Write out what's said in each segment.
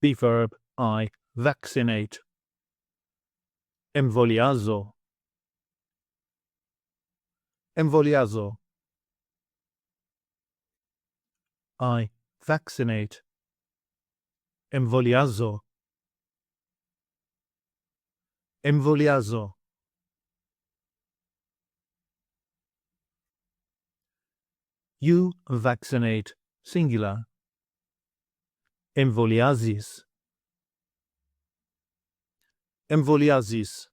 The verb I vaccinate. Εμβολιάζω. Εμβολιάζω. I vaccinate. Εμβολιάζω. Εμβολιάζω. You vaccinate, singular. Εμβολιάζεις. Εμβολιάζεις.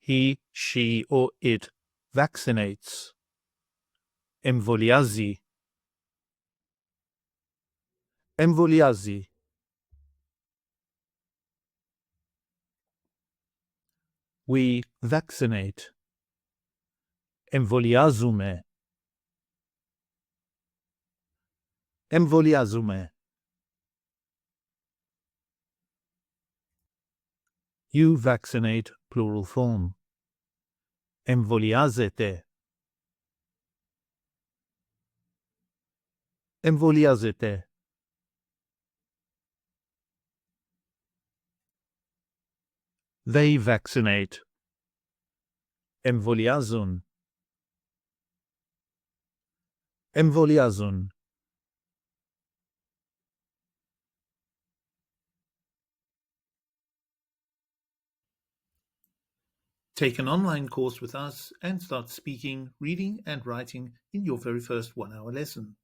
He, she, or it vaccinates. Εμβολιάζει. Εμβολιάζει. We vaccinate. Εμβολιάζουμε. Εμβολιάζουμε. You vaccinate, plural form. Εμβολιάζετε. Εμβολιάζετε. They vaccinate. Εμβολιάζουν. Εμβολιάζουν. Take an online course with us and start speaking, reading and writing in your very first 1-hour lesson.